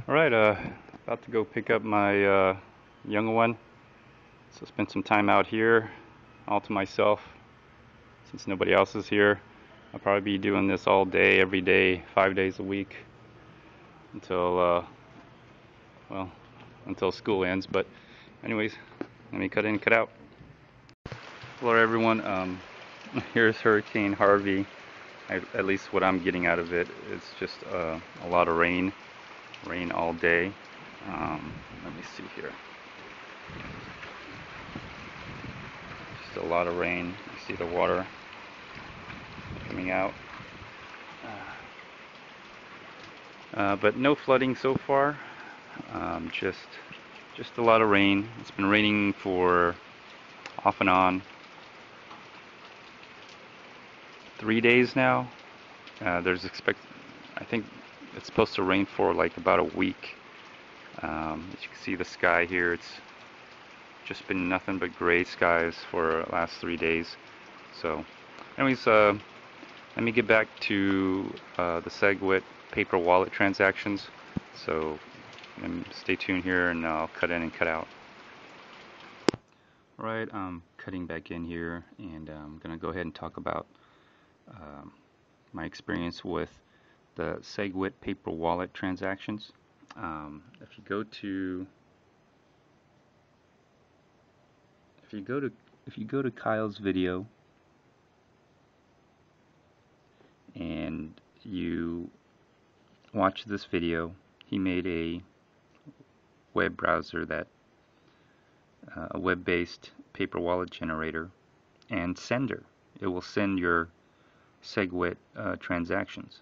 Alright, about to go pick up my younger one. So spend some time out here all to myself since nobody else is here. I'll probably be doing this all day, every day, 5 days a week until, well, until school ends. But anyways, let me cut in, cut out. Hello everyone, here's Hurricane Harvey. At least what I'm getting out of it is just a lot of rain all day. Let me see here. Just a lot of rain. You see the water coming out. But no flooding so far. Just a lot of rain. It's been raining for off and on 3 days now. I think it's supposed to rain for like about a week. As you can see the sky here, it's just been nothing but gray skies for the last 3 days. So anyways, let me get back to the Segwit Paper Wallet transactions. So stay tuned here and I'll cut in and cut out. Alright, I'm cutting back in here and I'm going to go ahead and talk about my experience with the Segwit Paper Wallet transactions. If you go to Kyle's video and you watch this video, he made a web browser that a web-based paper wallet generator and sender. It will send your Segwit transactions.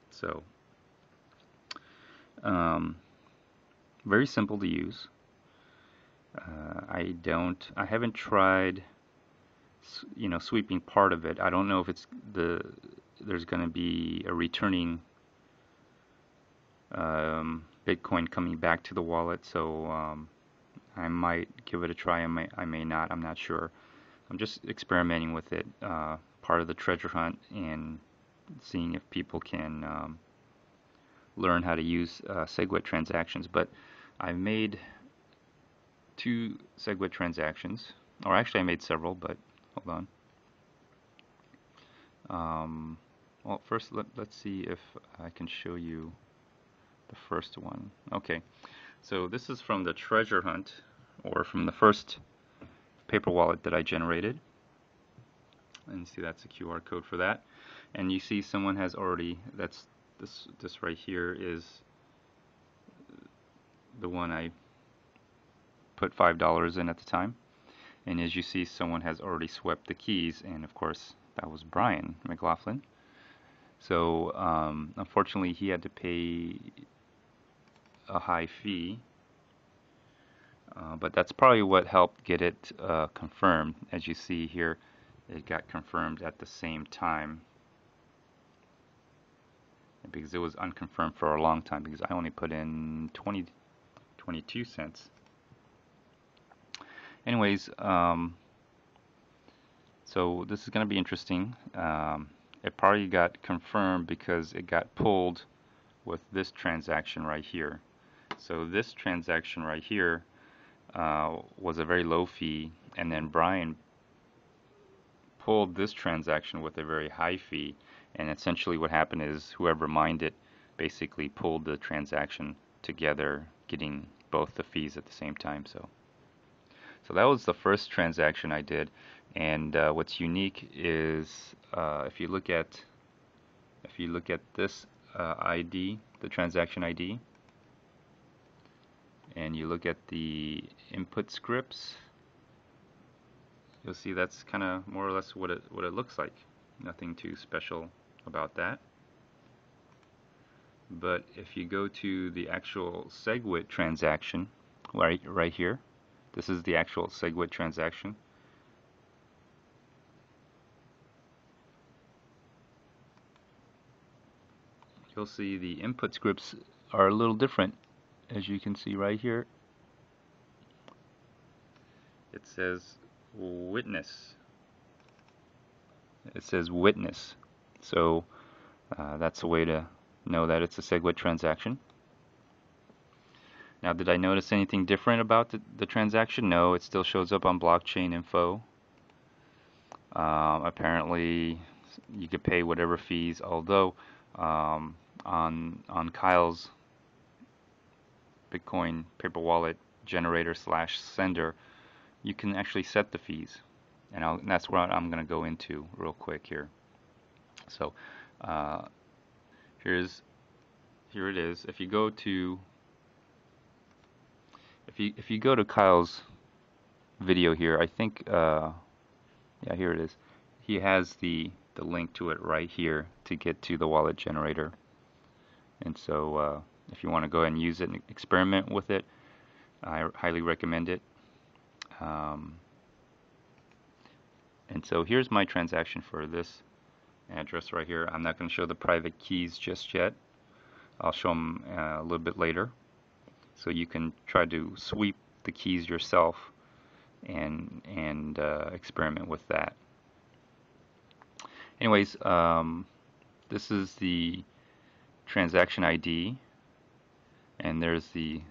So very simple to use. I haven't tried, sweeping part of it. I don't know if there's going to be a returning Bitcoin coming back to the wallet. So I might give it a try. I may not. I'm not sure. I'm just experimenting with it, part of the treasure hunt, and seeing if people can learn how to use Segwit transactions. But I've made 2 Segwit transactions, or actually I made several, but hold on. Well, first let's see if I can show you the first one. Okay, so this is from the treasure hunt, or from the first paper wallet that I generated. And you see that's a QR code for that. And you see someone has already, this right here is the one I put $5 in at the time. And as you see, someone has already swept the keys, and of course that was Brian McLaughlin. So unfortunately he had to pay a high fee, but that's probably what helped get it confirmed. As you see here, it got confirmed at the same time, because it was unconfirmed for a long time, because I only put in 22 cents. Anyways, so this is going to be interesting. It probably got confirmed because it got pulled with this transaction right here. So this transaction right here was a very low fee, and then Brian pulled this transaction with a very high fee, and essentially what happened is whoever mined it basically pulled the transaction together, getting both the fees at the same time. So that was the first transaction I did, and what's unique is if you look at this ID, the transaction ID, and you look at the input scripts, you'll see that's kind of more or less what it looks like. Nothing too special about that. But if you go to the actual Segwit transaction, right here, this is the actual Segwit transaction. You'll see the input scripts are a little different, as you can see right here. It says witness. It says witness. So that's a way to know that it's a Segwit transaction. Now, did I notice anything different about the transaction? No, it still shows up on blockchain info. Apparently, you could pay whatever fees, although on Kyle's Bitcoin paper wallet generator slash sender, you can actually set the fees, and that's what I'm going to go into real quick here. So uh, here it is. If you go to Kyle's video here, I think yeah, here it is. He has the link to it right here to get to the wallet generator. And so if you want to go ahead and use it and experiment with it, I highly recommend it. And so here's my transaction for this address right here. I'm not going to show the private keys just yet. I'll show them a little bit later. So you can try to sweep the keys yourself and experiment with that. Anyways, this is the transaction ID, and there's the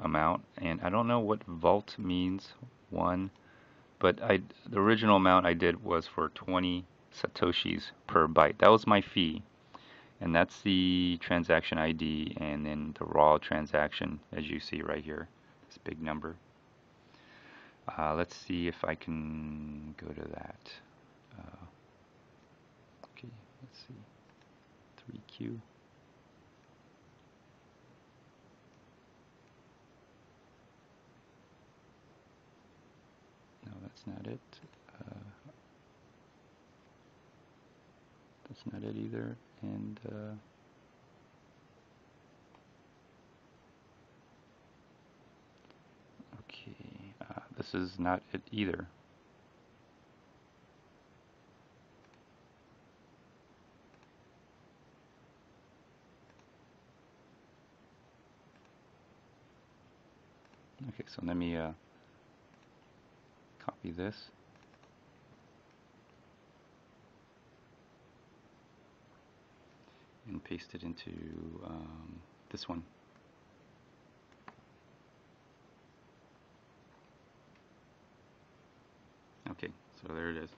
amount. And I don't know what vault means, one, but the original amount I did was for 20 satoshis per byte. That was my fee, and that's the transaction ID, and then the raw transaction, as you see right here, this big number. Let's see if I can go to that. Okay, let's see, 3Q. No, that's not it. That's not it either. And okay, this is not it either. Okay, so let me copy this. And paste it into this one. Okay, so there it is.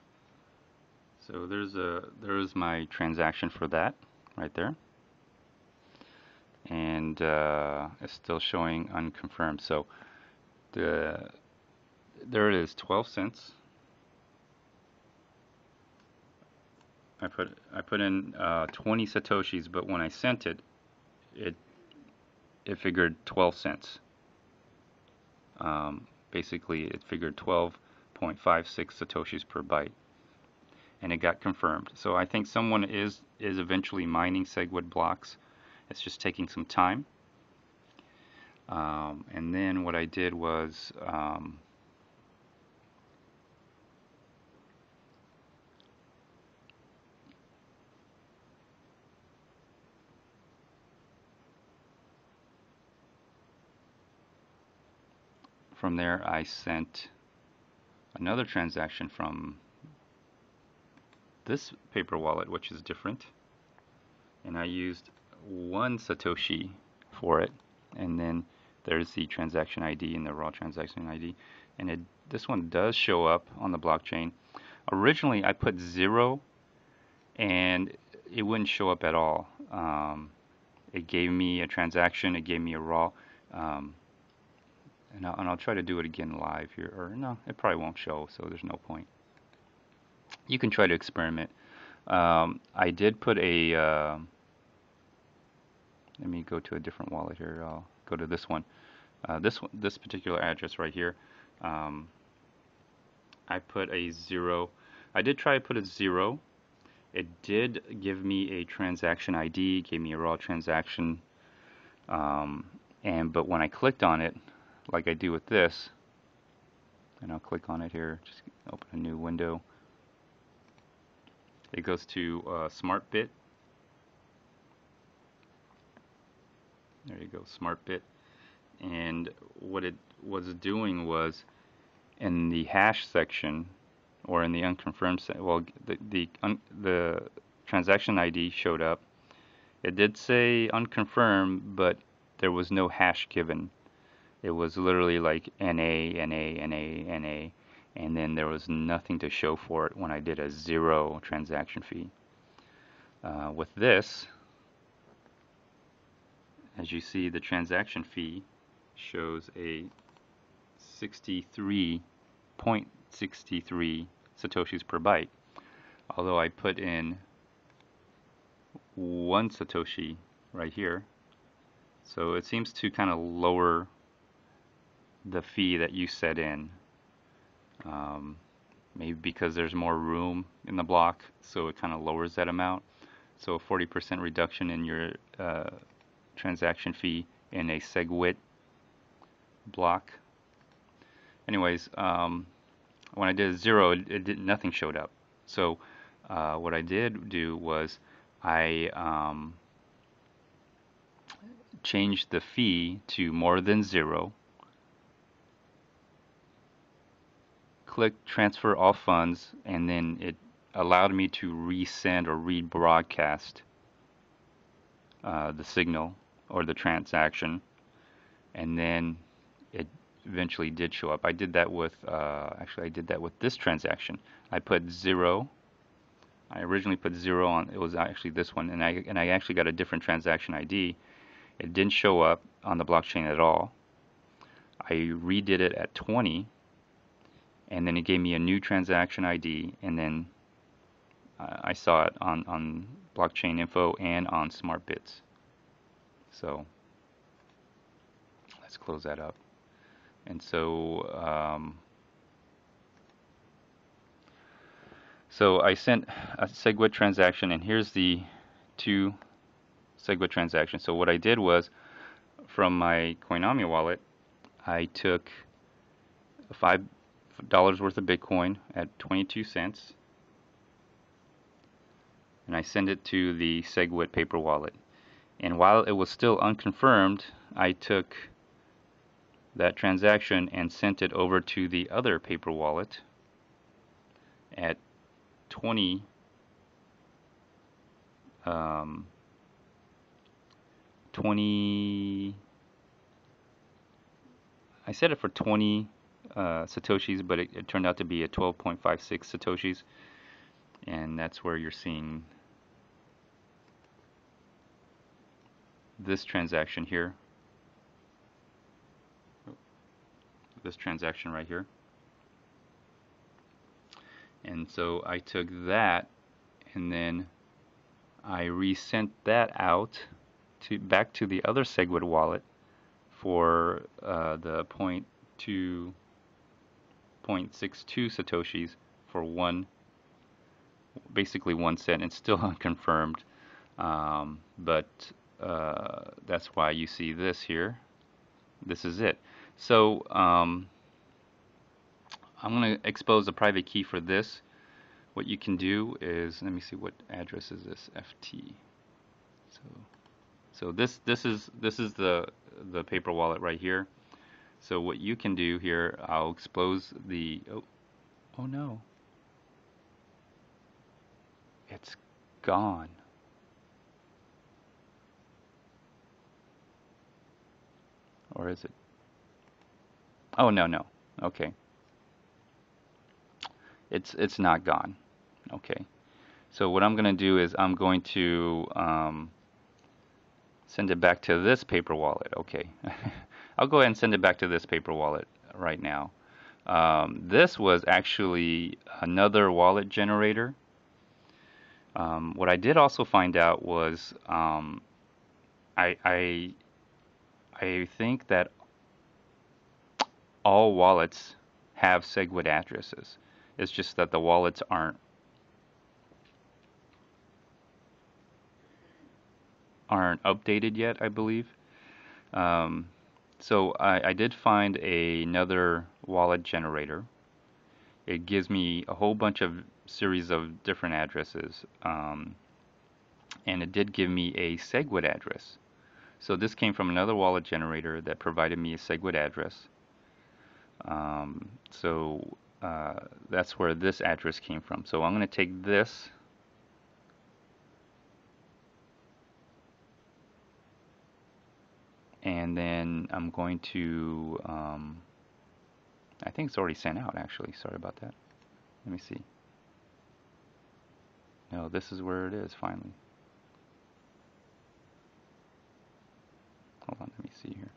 So there's my transaction for that right there, and it's still showing unconfirmed. So there it is, 12 cents. I put in 20 satoshis, but when I sent it, it figured 12 cents. Basically, it figured 12.56 satoshis per byte, and it got confirmed. So I think someone is eventually mining Segwit blocks. It's just taking some time. And then what I did was from there I sent another transaction from this paper wallet, which is different, and I used 1 Satoshi for it, and then there's the transaction ID and the raw transaction ID, and this one does show up on the blockchain. Originally I put 0 and it wouldn't show up at all. It gave me a transaction, it gave me a raw, and I'll try to do it again live here, or no, it probably won't show, so there's no point. You can try to experiment. I did put a, let me go to a different wallet here. I'll go to this one. This particular address right here. I put a 0. I did try to put a 0. It did give me a transaction ID, gave me a raw transaction, but when I clicked on it, like I do with this, and I'll click on it here, just open a new window. It goes to SmartBit. There you go, SmartBit. And what it was doing was, in the hash section, or in the unconfirmed section, well, the transaction ID showed up. It did say unconfirmed, but there was no hash given. It was literally like NA, NA, NA, NA, and then there was nothing to show for it when I did a 0 transaction fee. With this, as you see, the transaction fee shows a 63.63 satoshis per byte. Although I put in 1 satoshi right here, so it seems to kind of lower the fee that you set in. Maybe because there's more room in the block, so it kind of lowers that amount. So a 40% reduction in your transaction fee in a Segwit block. Anyways, when I did 0, nothing showed up. So what I did do was I changed the fee to more than 0. Click transfer all funds, and then it allowed me to resend or rebroadcast the signal or the transaction, and then it eventually did show up. I did that with actually I did that with this transaction. I put 0. I originally put 0 on. It was actually this one, and I actually got a different transaction ID. It didn't show up on the blockchain at all. I redid it at 20. And then it gave me a new transaction ID, and then I saw it on blockchain info and on smart bits. So let's close that up. And so so I sent a Segwit transaction, and here's the 2 Segwit transactions. So what I did was, from my Coinami wallet, I took $5 worth of Bitcoin at 22 cents, and I sent it to the Segwit Paper Wallet. And while it was still unconfirmed, I took that transaction and sent it over to the other paper wallet at 20 I set it for 20 satoshis, but it turned out to be a 12.56 satoshis, and that's where you're seeing this transaction here, this transaction right here. And so I took that, and then I resent that out back to the other Segwit wallet for the 0.62 satoshis for basically 1 cent. It's still unconfirmed, but that's why you see this here. This is it. So I'm going to expose a private key for this. What you can do is, let me see, what address is this? FT. So this is the paper wallet right here. So what you can do here, I'll expose the oh no, it's gone. Or is it? Oh no. Okay. It's not gone. Okay. So what I'm going to do is I'm going to send it back to this paper wallet. Okay. I'll go ahead and send it back to this paper wallet right now. This was actually another wallet generator. What I did also find out was I think that all wallets have Segwit addresses. It's just that the wallets aren't updated yet, I believe. So I did find another wallet generator. It gives me a whole bunch of series of different addresses, and it did give me a Segwit address. So this came from another wallet generator that provided me a Segwit address. So that's where this address came from. So I'm going to take this and then I'm going to, I think it's already sent out actually. Sorry about that. Let me see. No, this is where it is finally. Hold on, let me see here.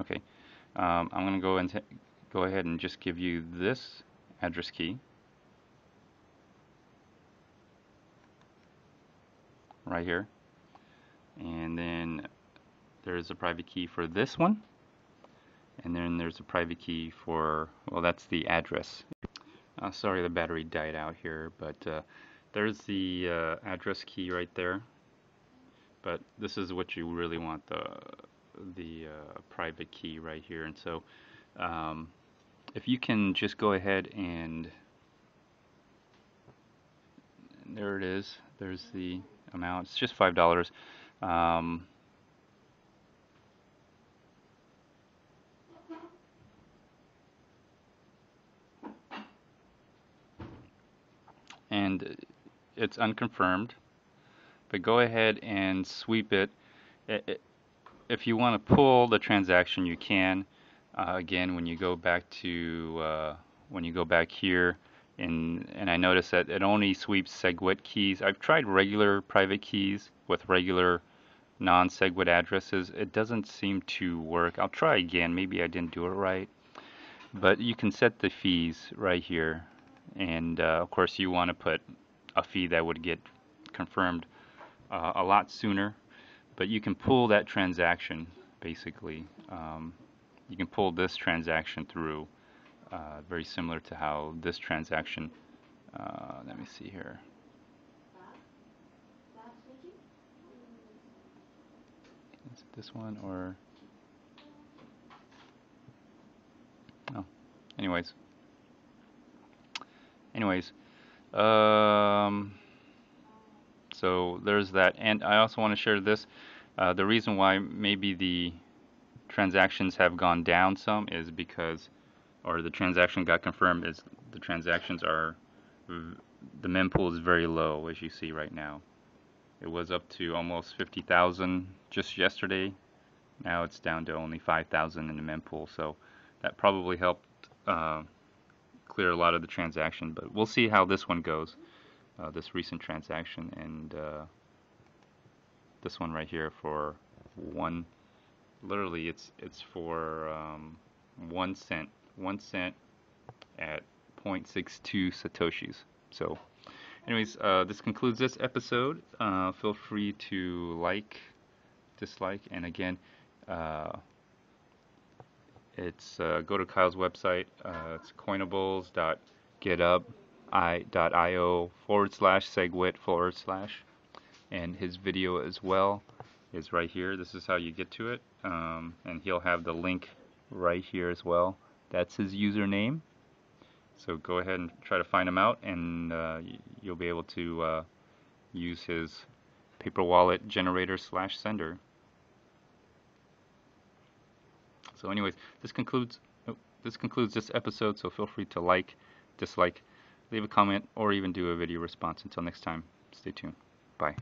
Okay, I'm going to go ahead and just give you this address key right here, and then there's a private key for this one, and then there's a private key for, well, that's the address. Sorry, the battery died out here, but there's the address key right there. But this is what you really want, the private key right here. And so if you can just go ahead and there it is. There's the amount. It's just $5. And it's unconfirmed, but go ahead and sweep it. If you want to pull the transaction, you can. Again, when you go back to here, and I notice that it only sweeps Segwit keys. I've tried regular private keys with regular non-Segwit addresses. It doesn't seem to work. I'll try again. Maybe I didn't do it right. But you can set the fees right here, and of course you want to put a fee that would get confirmed a lot sooner. But you can pull that transaction basically. You can pull this transaction through, very similar to how this transaction. Let me see here. Is it this one or? Oh, anyways. So there's that, and I also want to share this. The reason why maybe the transactions have gone down some is because, or the transaction got confirmed, is the transactions are, the mempool is very low, as you see right now. It was up to almost 50,000 just yesterday. Now it's down to only 5,000 in the mempool, so that probably helped clear a lot of the transaction. But we'll see how this one goes, this recent transaction, and this one right here for one. Literally, it's for 1 cent. 1 cent at 0.62 satoshis. So, anyways, this concludes this episode. Feel free to like, dislike, and again, it's go to Kyle's website. It's coinable.github.io/Segwit/ and his video as well is right here. This is how you get to it, and he'll have the link right here as well. That's his username. So go ahead and try to find him out, and you'll be able to use his paper wallet generator / sender. So anyways, this concludes this episode, so feel free to like, dislike, leave a comment, or even do a video response. Until next time, stay tuned. Bye.